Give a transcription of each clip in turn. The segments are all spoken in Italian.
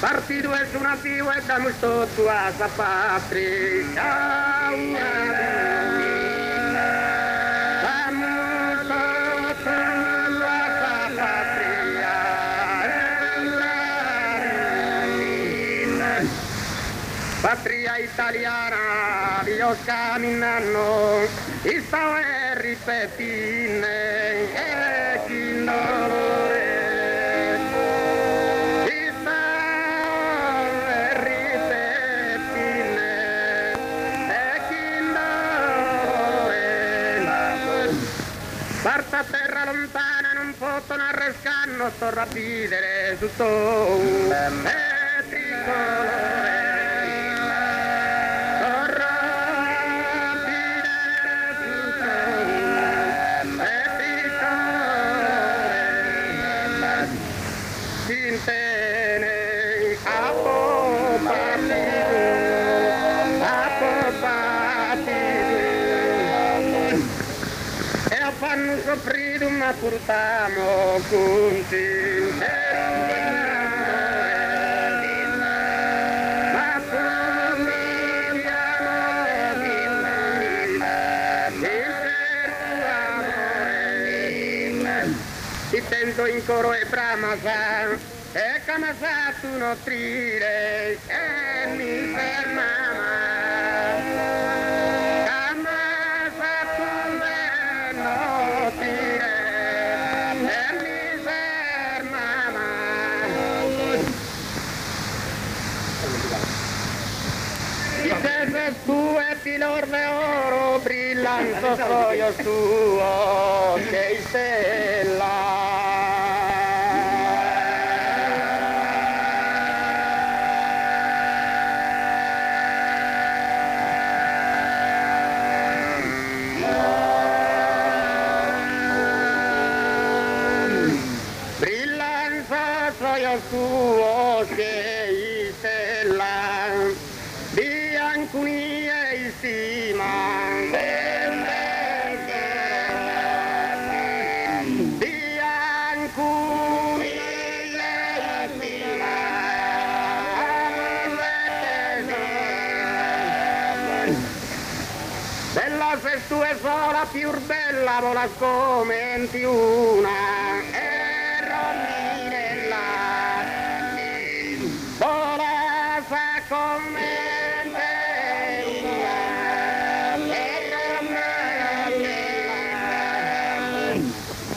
Partido es un nativo, estamos todos a esa patria. Vamos todos a esa patria. Patria italiana, Dios caminando, y stava ripetine, e chi dolore. Parta terra lontana, non possono arrescarnos, sto rapidere tutto è tricolore. Sto rapidere tutto è tricolore. Sintene a fanno soffrire ma portiamo conti ma ti tento in coro e bramasa e camasa tu non trire e mi fermama. Tu e pilor de oro brillando soy tuo che stella. Brillando soy tuo che stella. Biancunia e stima, biancunia e stima, bella se tu è sola più bella, vola come una e rominella, vola sa come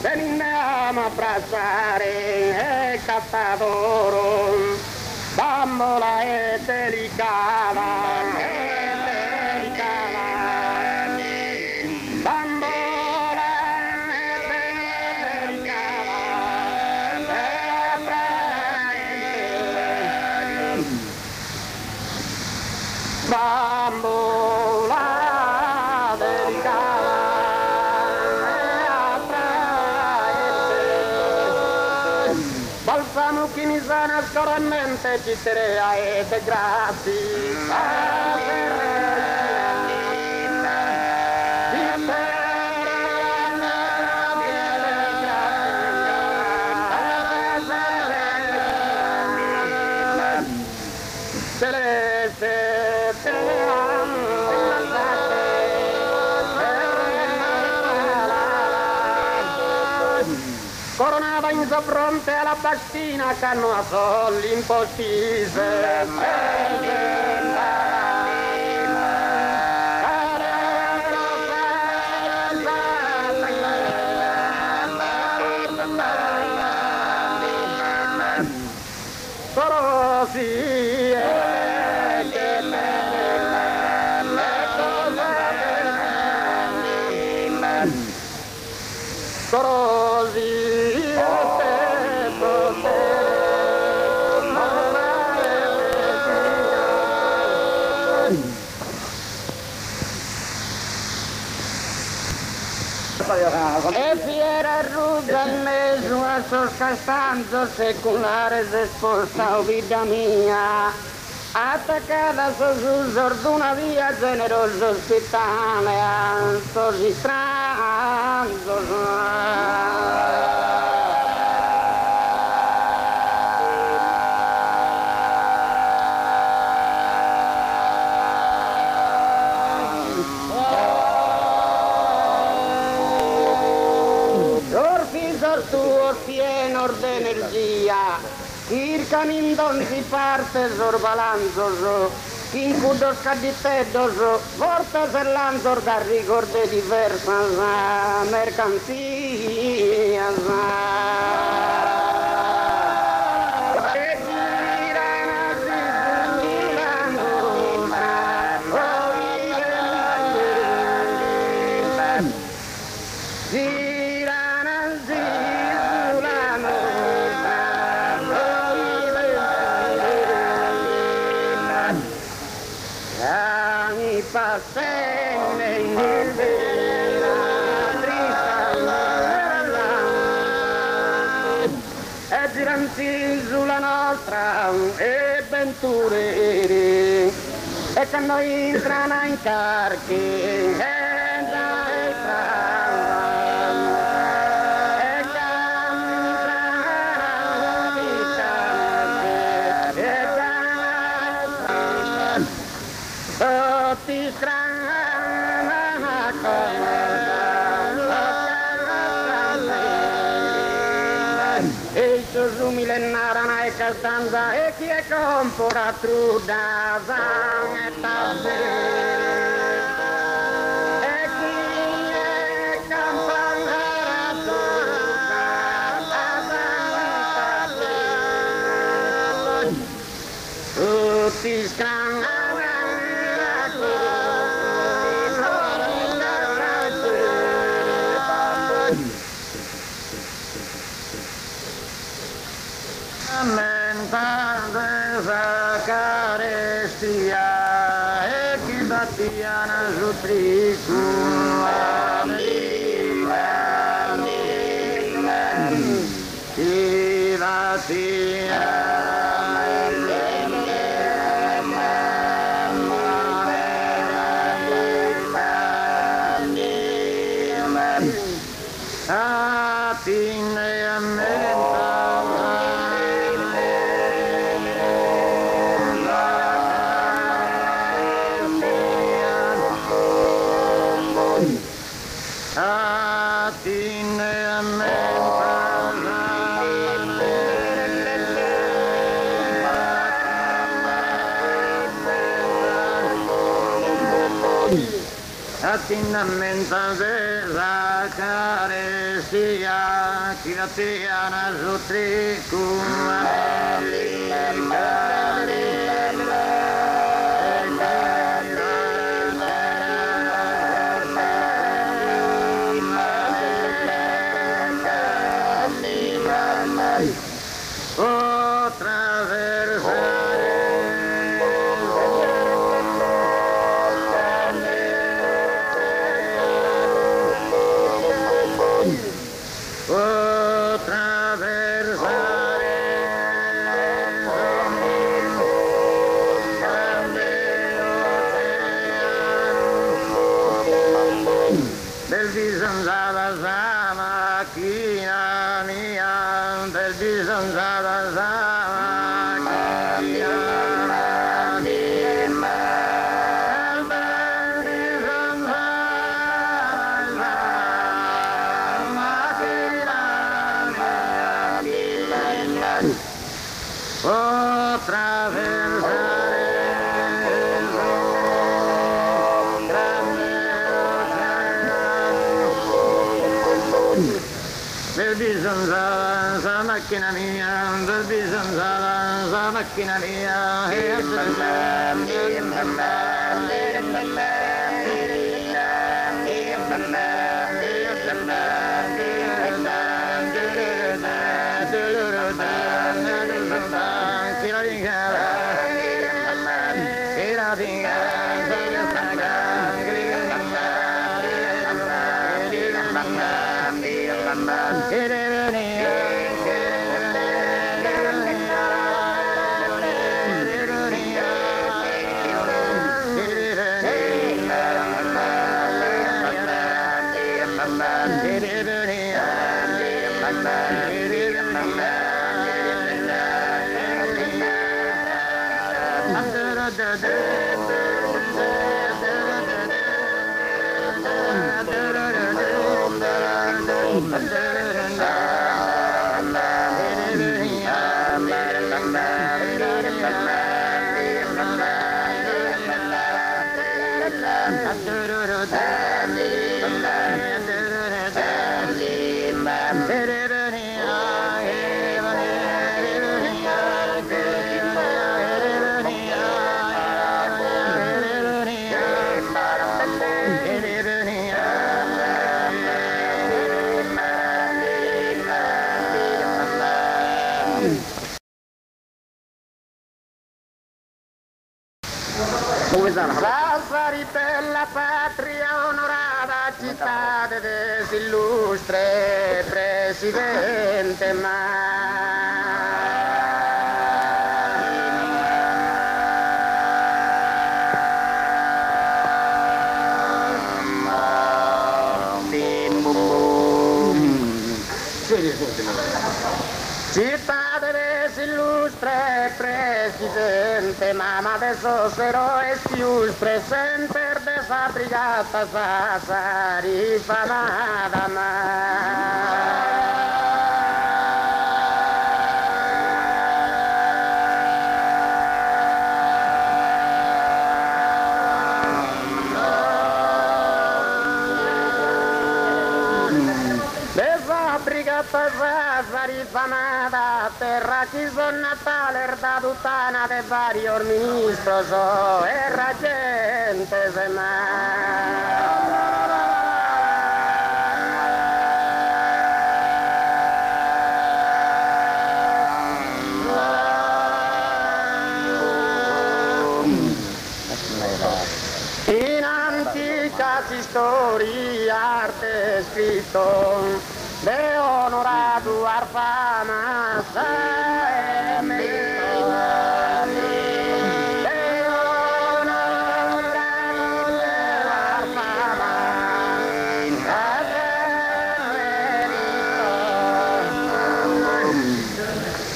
veniamo a abbracciare e cattadoro, bambola e delicata, bambola e delicata, bambola delicata. Balsamo che mi sana scoramente ci terea e te grazie. Coronava in fronte alla bastina che hanno a solli impostise. E fiera ruga mesmo a sos castanzos seculares exposta vida mía. Attaccata sul sordo una via generoso ospitale, così strano. Tuo pieno d'energia, il canindon si parte sorbalanzoso, in cudo scadittedoso, forte serlanzor da ricorde diversa mercanzia. Giranti sulla nostra e venture e che noi entrano in carchi e dai tutti su millenara e castanza e chi è compora truda e e chi è compora truda tutti strani carestia e chi battiana su tricu chi battia Attinamenta vera carestia chi la tiana su tricu macchina mia, macchina mia, Sassari per la patria onorata città dell'illustre presidente città dell'illustre presidente, ma adesso sarò più presente desa brigata Sassari famada brigata Sassari famada terra chi son natale da tuttana de vario ministro so e la gente se in antica storia arte scritto de onorato arfama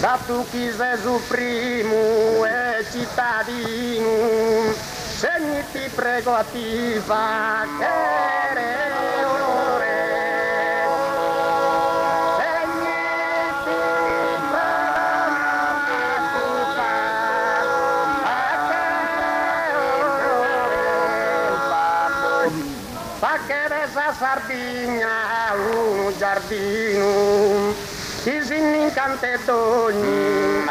da tu chi sei su primo e cittadino segni ti prego a ti fa che Sardegna un giardino che si incanta d'ogni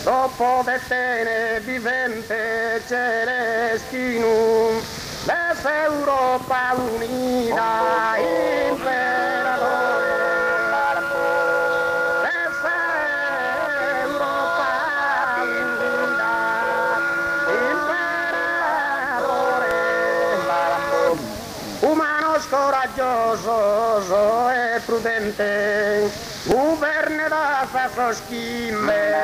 dopo de te vivente celestino l'Europa unita imperatore l'Europa unita imperatore umano coraggioso e prudente governa da fa schime